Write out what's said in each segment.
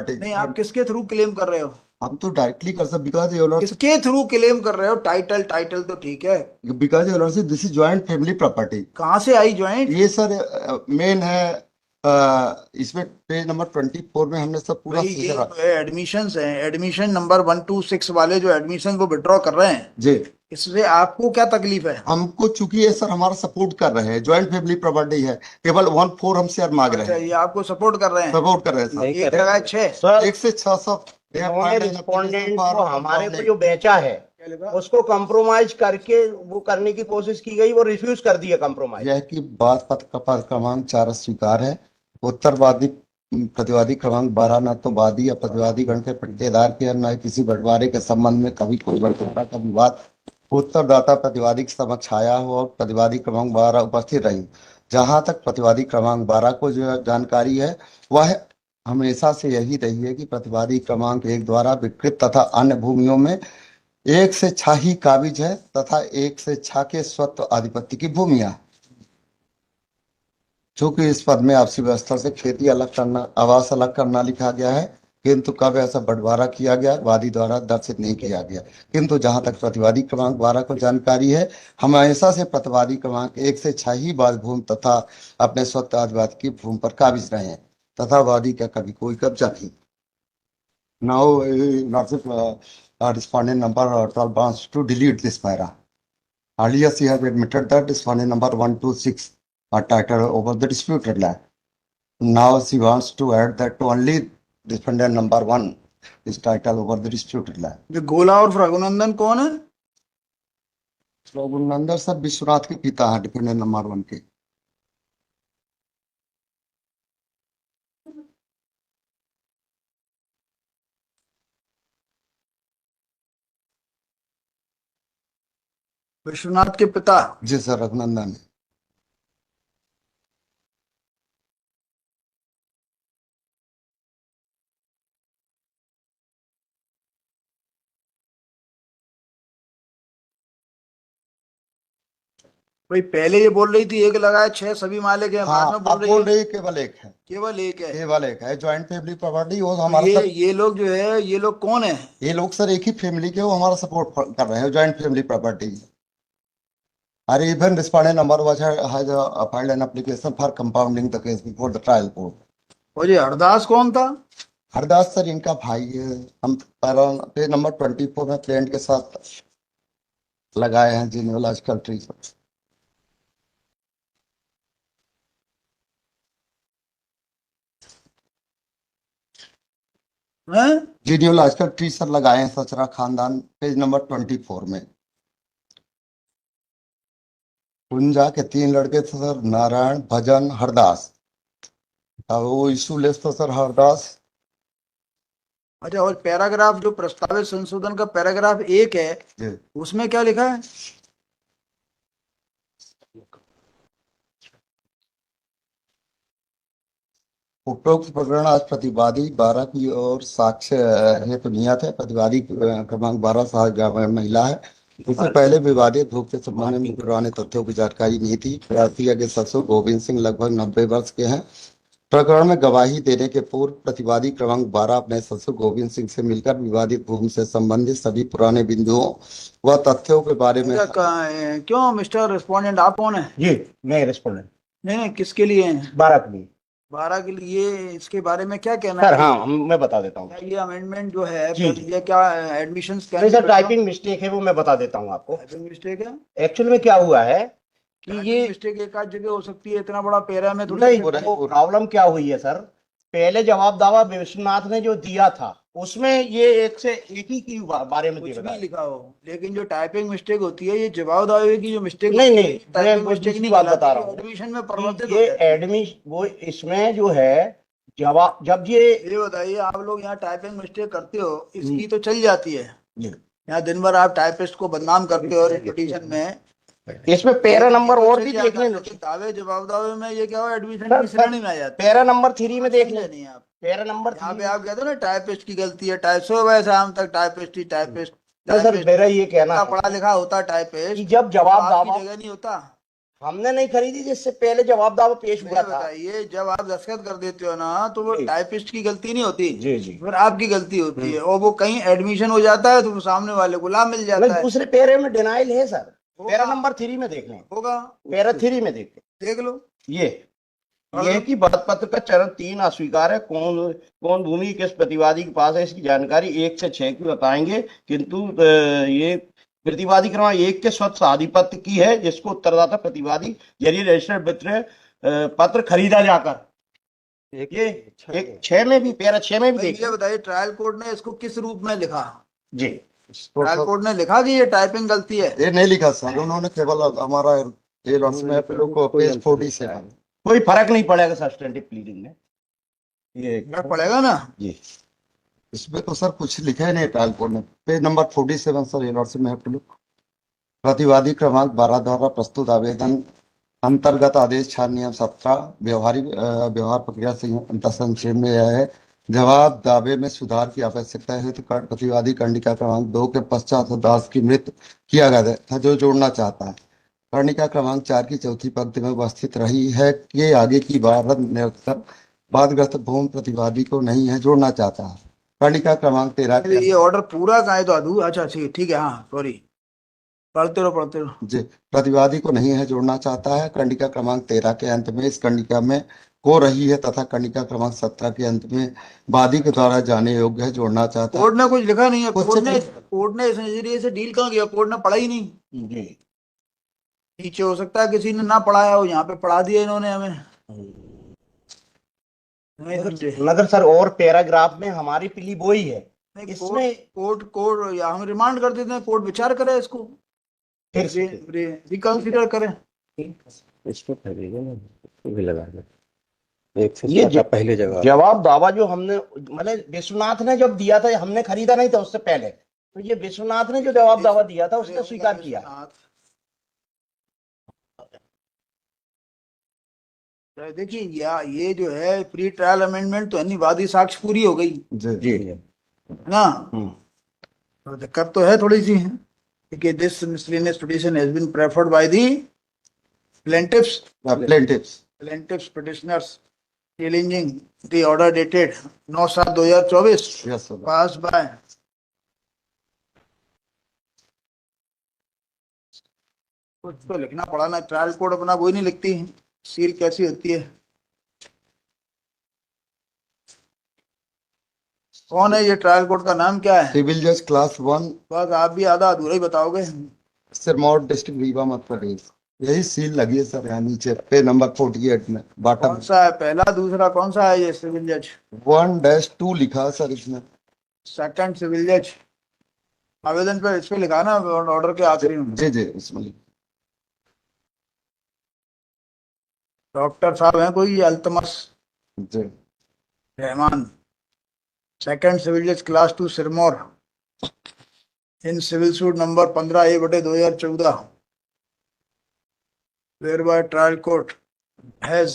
Property. नहीं, आप किसके थ्रू क्लेम कर रहे हो? हम तो डायरेक्टली कर सकते, बिकॉज योर लॉर्डशिप, किसके थ्रू क्लेम कर रहे हो? टाइटल, टाइटल तो ठीक है। Because your lordship this is joint family property. कहाँ से आई ज्वाइंट? ये सर मेन है, इसमें पेज नंबर 24 में हमने सब पूरा भाई सही ये करा। जो है एडमिशंस हैं, एडमिशन नंबर 126 वाले जो एडमिशन को विड्रॉ कर रहे हैं, जी, इससे आपको क्या तकलीफ है? हमको चूंकि ये सर हमारा सपोर्ट कर रहे हैं, जॉइंट फैमिली प्रॉपर्टी है, केवल 1/4 हम शेयर मांग रहे अच्छा, हैं, ये आपको सपोर्ट कर रहे हैं? सपोर्ट कर रहे हैं सर। नहीं एक करे जगह 6। सर। 1 से 600 इन्होंने रिस्पोंडेंट को हमारे को जो बेचा है उसको कंप्रोमाइज करके वो करने की कोशिश की गई, वो रिफ्यूज कर दिया कंप्रोमाइज। यह कि बात पत्र का पद क्रमांक 4 स्वीकार है। उत्तरवादी प्रतिवादी क्रमांक 12 न तो वादी या प्रतिवादी गण के पट्टेदार के न किसी बंटवारे के संबंध में कभी कोई बंटवारा का विवाद उत्तरदाता प्रतिवादी के समक्ष आया हो और प्रतिवादी क्रमांक 12 उपस्थित रही। जहां तक प्रतिवादी क्रमांक 12 को जो जानकारी है, वह हमेशा से यही रही है कि प्रतिवादी क्रमांक 1 द्वारा विकृत तथा अन्य भूमियों में 1 से 6 ही काबिज है तथा 1 से 6 के स्वत्व आधिपत्य की भूमिया। चूंकि इस पद में आपसी व्यवस्था से खेती अलग करना, आवास अलग करना लिखा गया है, किंतु कब ऐसा बंटवारा किया गया वादी द्वारा दर्शित नहीं किया गया। किंतु जहां तक प्रतिवादी क्रमांक 12 को जानकारी है, हमेशा से प्रतिवादी क्रमांक 1 से 6 ही वाद भूमि तथा अपने स्वत्व आधिपत्य की भूमि पर काबिज रहे हैं तथा वादी का कभी कोई कब्जा नहीं। Now respondent number 12 wants to delete this para. Earlier she has admitted that respondent number 126 are titled over the disputed land. Now she wants to add that only respondent number 1 is titled over the disputed land. ये गोला और रघुनंदन कौन है? Raghunandan sir Vishwanath के पिता है, dependent number 1 के। विश्वनाथ के पिता? जी सर, रघुनंदन है। भाई पहले ये बोल रही थी 1 लगाया 6 सभी मालिक हैं, बाद हाँ, में बोल आप रही बोल है रही है केवल एक है, केवल एक है। केवल एक है ज्वाइंट फैमिली प्रॉपर्टी। वो तो हमारा ये लोग जो है, ये लोग कौन है? ये लोग सर एक ही फैमिली के, वो हमारा सपोर्ट कर रहे हैं, joint family property. Or even respondent number has filed an application for compounding the case before the trial court. और ये हरदास कौन था? हरदास सर इनका भाई है। हम पेज नंबर 24 में प्लेंट के साथ लगाए हैं genealogical tree. Genealogical tree sir लगाए हैं सचरा खानदान, पेज नंबर 24 में। कुंजा के 3 लड़के थे सर, नारायण, भजन, हरदास। अब वो इशू लेस तो सर हरदास। अच्छा, और पैराग्राफ जो प्रस्तावित संशोधन का पैराग्राफ 1 है, उसमें क्या लिखा है? उपरोक्त प्रकरण आज प्रतिवादी 12 की ओर साक्ष्य हेतु नियत है। प्रतिवादी क्रमांक 12 साहब महिला है। इससे पहले विवादित भूख के संबंध में पुराने तथ्यों की जानकारी नहीं थी। प्रार्थी के ससुर गोविंद सिंह लगभग 90 वर्ष के हैं। प्रकरण में गवाही देने के पूर्व प्रतिवादी क्रमांक 12 अपने ससुर गोविंद सिंह से मिलकर विवादित भूमि से संबंधित सभी पुराने बिंदुओं व तथ्यों के बारे में। क्यों मिस्टर रिस्पोंडेंट, आप कौन है? जी मैं रिस्पोंडेंट। नहीं, किसके लिए हैं? 12 के लिए। 12 के लिए, इसके बारे में क्या कहना सर है? हाँ, मैं बता देता हूँ। ये अमेंडमेंट जो है, जी। ये क्या एडमिशन? नहीं सर, टाइपिंग मिस्टेक है, वो मैं बता देता हूँ आपको। टाइपिंग मिस्टेक है? एक्चुअल में क्या हुआ है कि ये मिस्टेक एक आध जगह हो सकती है, इतना बड़ा पैरा में थोड़ी। नहीं, वो प्रॉब्लम क्या हुई है सर, पहले जवाब दावा विश्वनाथ ने जो दिया था उसमें ये 1 से 1 ही की बारे में कुछ दिया भी लिखा हो, लेकिन जो टाइपिंग मिस्टेक होती है, ये जवाब दावे की जो मिस्टेक नहीं, टाइपिंग मैं मिस्टेक नहीं बात बता रहा हूँ। एडमिशन में परिवर्तित ये एडमिशन वो इसमें जो है जवाब, जब ये बताइए, आप लोग यहाँ टाइपिंग मिस्टेक करते हो, इसकी तो चल जाती है। यहाँ दिन भर आप टाइपिस्ट को बदनाम करते हो पिटीशन में। इसमें पैरा नंबर और भी देखने दावे जवाब दावे में ये क्या हो, एडमिशन की श्रेणी में आ जाता है। पैरा नंबर 3 में देख नहीं आप पैरा नंबर यहाँ पे आप कहते हो ना टाइपिस्ट की गलती है, सुबह शाम तक टाइपिस्ट ही टाइपिस्ट। सर मेरा ये कहना पढ़ा लिखा होता टाइपिस्ट, जब जवाब दावा जगह नहीं होता। हमने नहीं खरीदी, जिससे पहले जवाब दावा पेश हुआ मुझे था। बताइए, जब आप दस्तखत कर देते हो ना तो वो जी। टाइपिस्ट की गलती नहीं होती, जी जी। फिर आपकी गलती होती है, और वो कहीं एडमिशन हो जाता है तो वो सामने वाले को लाभ मिल जाता नहीं, है। दूसरे पैरे में डिनाइल है सर, होगा। पैरा नंबर 3 में देख लें, होगा, पैरा 3 में देख लें। देख लो। ये कि बात पत्र का चरण 3 अस्वीकार है, कौन भूमि किस प्रतिवादी के पास है, इसकी जानकारी 1 से 6 की बताएंगे, किंतु ये प्रतिवादी क्रमांक 1 के स्वतः आधिपत्य की है, जिसको उत्तरदाता प्रतिवादी जरिए रजिस्टर्ड विक्रय पत्र खरीदा जाकर। ये एक 6 में भी, पैरा 6 में भी भाई देख मुझे बताइए, ट्रायल कोर्ट ने इसको किस रूप में लिखा? जी। ट्रायल कोर्ट ने लिखा कि ये टाइपिंग गलती है? ये नहीं लिखा सर, उन्होंने केवल हमारा ये लॉट्स में को पेज 40 से कोई फर्क नहीं पड़ेगा सब्सटेंटिव प्लीडिंग में, ये फर्क पड़ेगा ना? जी। इसमें तो सर कुछ लिखा ही नहीं ट्रायल कोर्ट ने। पेज नंबर 47 सर, ये लॉट्स में प्रतिवादी क्रमांक 12 द्वारा प्रस्तुत आवेदन अंतर्गत आदेश 6 नियम 17 व्यवहार प्रक्रिया संक्षेप में यह है, जवाब दावे में सुधार की आवश्यकता है तो प्रतिवादी कंडिका क्रमांक 2 के पश्चात दास की मृत किया गया था जो जोड़ना चाहता है। कर्णिका क्रमांक 4 की चौथी पंक्ति में उपस्थित रही है कि आगे की बार निरंतर वादग्रस्त भूमि प्रतिवादी को नहीं है, जोड़ना चाहता है। कर्णिका क्रमांक 13 ये ऑर्डर पूरा का है तो अधूरा, अच्छा ठीक है, हाँ सॉरी, पढ़ते रहो। जी, प्रतिवादी को नहीं है, जोड़ना चाहता है। कंडिका क्रमांक 13 के अंत में इस कंडिका में हो रही है तथा कंडिका क्रमांक 17 के अंत में वादी के द्वारा जाने योग्य है, जोड़ना चाहता है। कोर्ट ने कुछ लिखा नहीं है, कुछ कोर्ट ने इस नजरिए से डील कहाँ किया? कोर्ट ने पढ़ा ही नहीं। जी। नीचे हो सकता है किसी ने ना पढ़ाया हो, यहाँ पे पढ़ा दिया इन्होंने हमें। नहीं समझे? मगर सर और पैराग्राफ में हमारी पिली वही है, नहीं, इसमें कोर्ट या हम रिमांड कर देते हैं, कोर्ट विचार करे इसको, फिर से रिकंसिडर करे। इसको खरीदेंगे ना, इसको भी लगा दे। एक से ये ज्यादा पहले जगह जवाब दावा जो हमने, मतलब विश्वनाथ ने जब दिया था, हमने खरीदा नहीं था उससे पहले, तो ये विश्वनाथ ने जो जवाब दावा दिया था उसने स्वीकार किया। देखिए ये जो है प्री ट्रायल अमेंडमेंट तो अन्यवादी साक्ष्य पूरी हो गई जी जी। ना, तो दिक्कत तो है थोड़ी सी, क्योंकि this miscellaneous petition has been preferred by the plaintiffs petitioners challenging the order dated 9/7/2024 yes sir. passed by कुछ तो लिखना पड़ा ना, ट्रायल कोड अपना कोई नहीं लिखती, सील कैसी होती है? कौन है ये? ट्रायल कोर्ट का नाम क्या है? सिविल जज क्लास 1, बस आप भी आधा अधूरा ही बताओगे। सिरमौर डिस्ट्रिक्ट रीवा मध्य प्रदेश। यही सील लगी है सर यहाँ नीचे पे नंबर 48 में बॉटम। कौन सा है पहला, दूसरा कौन सा है ये सिविल जज? 1-2 लिखा है सर इसमें। सेकंड सिविल जज आवेदन पे इस पे लिखा ना, ऑर्डर के आखिरी में। जी जी, इसमें डॉक्टर साहब हैं कोई, अल्तमस जी। रहमान, सेकंड सिविल जज class 2 Sirmaur, in civil suit number 15A/2014, whereby trial court has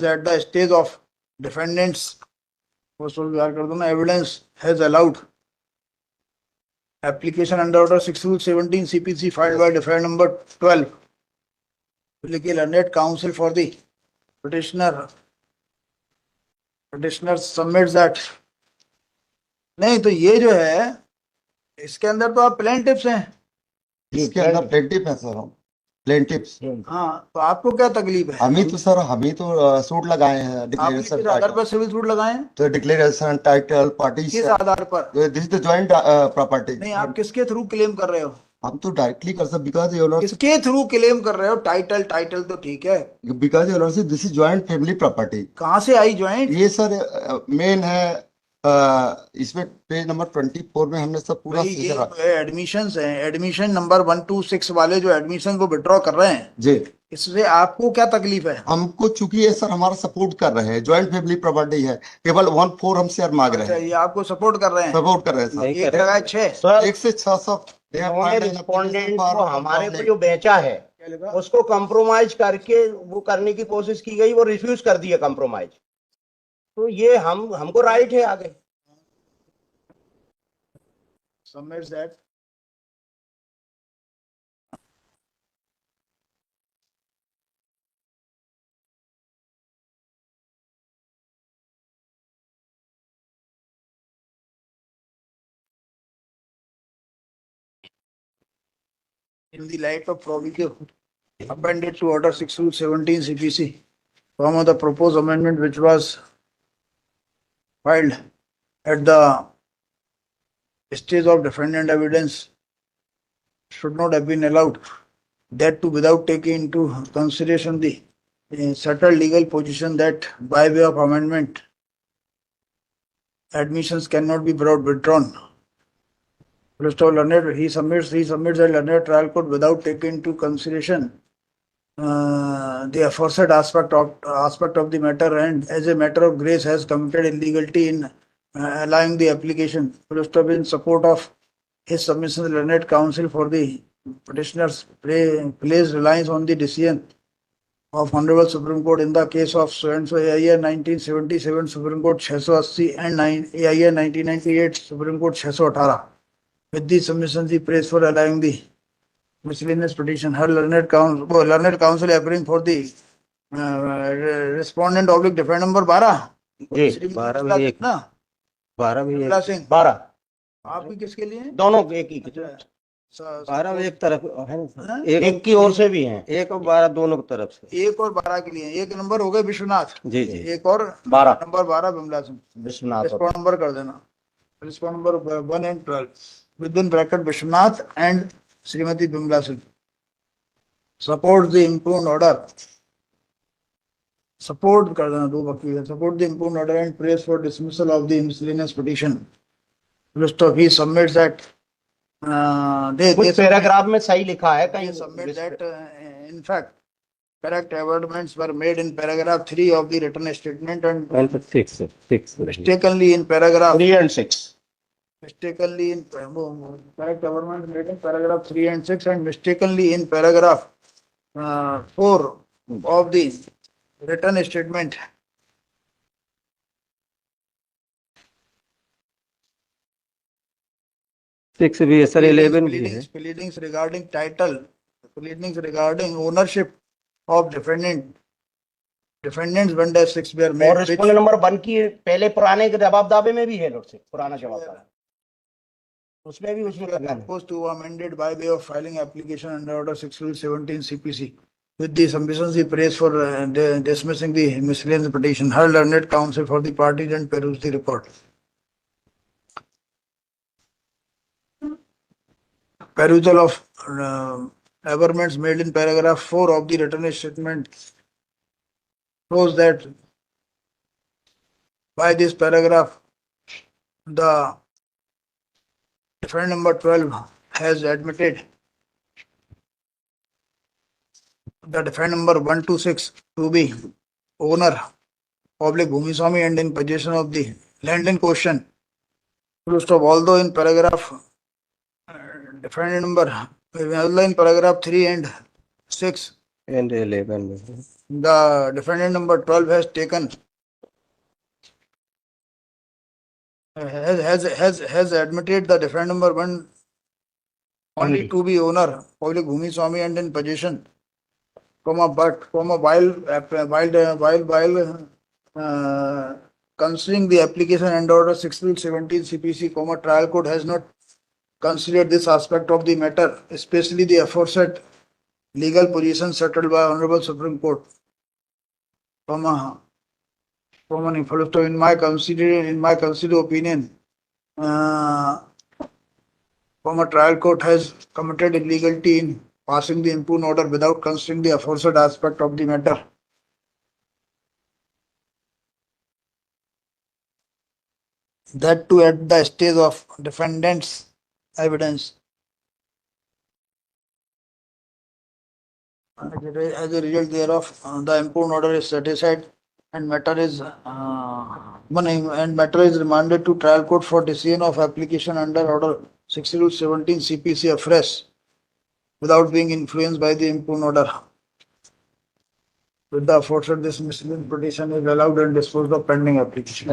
at the stage of defendants evidence has allowed application under order 6/17 CPC filed by defendant number 12 learned counsel for the petitioner submits that। नहीं तो ये जो है इसके अंदर तो आप प्लेंटिफ्स हैं। इसके अंदर प्लेंटिफ है सर, हम प्लेंटिफ्स। हाँ, तो आपको क्या तकलीफ है? हम ही तो सूट लगाए हैं आपने डिक्लेरेशन किस आधार पर सिविल सूट लगाए हैं? तो डिक्लेरेशन टाइटल पार्टी किस आधार पर? This is the joint property. नहीं, आप किसके थ्रू क्लेम कर रहे हो? हम तो डायरेक्टली कर सकते बिकॉज योर किसके थ्रू क्लेम कर रहे हो? टाइटल तो ठीक है, because your this is joint family property. कहाँ से आई ज्वाइंट? ये सर मेन है इसमें पेज नंबर 24 में हमने सब पूरा एडमिशन है, एडमिशन नंबर 126 वाले जो एडमिशन को विड्रॉ कर रहे हैं जी। इससे आपको क्या तकलीफ है? हमको चूंकि ये सर हमारा सपोर्ट कर रहे हैं, जॉइंट फैमिली प्रॉपर्टी है, केवल 1/4 हम शेयर मांग रहे हैं। ये आपको सपोर्ट कर रहे हैं? सपोर्ट कर रहे हैं सर। एक जगह 6 सर 1 से 600 रिस्पोंडेंट को हमारे को जो बेचा है उसको कंप्रोमाइज करके वो करने की कोशिश की गई, वो रिफ्यूज कर दिया कंप्रोमाइज, तो ये हमको राइट है आगे। submits that in the light of proviso appended to Order 6/17 CPC, from the proposed amendment which was filed at the stage of defendant evidence should not have been allowed, that too without taking into consideration the settled legal position that by way of amendment admissions cannot be withdrawn. Mr. Learned, he submits a learned trial court without taking into consideration the aforesaid aspect of the matter, and as a matter of grace has committed illegality in allowing the application. In support of his submission, the learned counsel for the petitioners placed reliance on the decision of Honorable Supreme Court in the case of so and so AIR 1977 Supreme Court 680 and AIR 1998 Supreme Court 618. With the submission, the praise for allowing the miscellaneous petition. Her learned counsel appearing for the respondent oblique defendant number 12. जी श्री 12 भी एक ना 12 भी बिमला एक सिंह, 12 आप भी किसके लिए हैं? दोनों एक ही 12 भी एक तरफ है ना हाँ? सर? एक की ओर से भी हैं। एक और 12 दोनों की तरफ से। 1 और 12 के लिए। एक नंबर हो गए विश्वनाथ, जी जी एक और 12 number 12 Bimla Singh. Vishwanath respondent number कर देना, respondent number 1 and 12 within bracket Vishwanath and Shrimati Bimla Singh support the impugned order, support कर देना, दो वकील है, support the impugned order and prays for dismissal of the miscellaneous petition. List of he submits that कुछ paragraph में सही लिखा है they कहीं submit that in fact correct amendments were made in paragraph 3 of the written statement and and 6 mistakenly in paragraph 3 and 6 mistakenly in correct amendment made in paragraph 3 and 6 and mistakenly in paragraph 4 of the written statement six भी है sir 11 भी है pleadings regarding title, pleadings regarding ownership of defendants 1-6 were made और which respondent number 1 की पहले पुराने के जवाब दावे में भी है लॉर्डशिप, पुराना जवाब दावा उसमें भी उसमें करना है। proposed to amended by way of filing application under order 6/17 CPC with the submissions he praised for dismissing the miscellaneous petition. Her learned counsel for the parties and peruse the report. Perusal of averments made in paragraph 4 of the written statement shows that by this paragraph the defendant number 12 has admitted the defendant number 1 to 6 to be owner oblique Bhumi Swami and in possession of the land in question. Although in paragraph defendant number in paragraph 3 and 6 and 11 the defendant number 12 has taken has admitted the defendant number 1 only to be owner public Bhumi Swami and in possession, but while considering the application under order 6/17 CPC, trial court has not considered this aspect of the matter, especially the aforesaid legal position settled by Honorable Supreme Court. In my considered opinion, trial court has committed illegality in passing the impugned order without considering the aforesaid aspect of the matter. That too at the stage of defendant's evidence. As a result thereof, the impugned order is satisfied and matter is remanded to trial court for decision of application under order 6/17 CPC afresh without being influenced by the impugned order. With the aforesaid, this miscellaneous petition is allowed and disposed of pending application.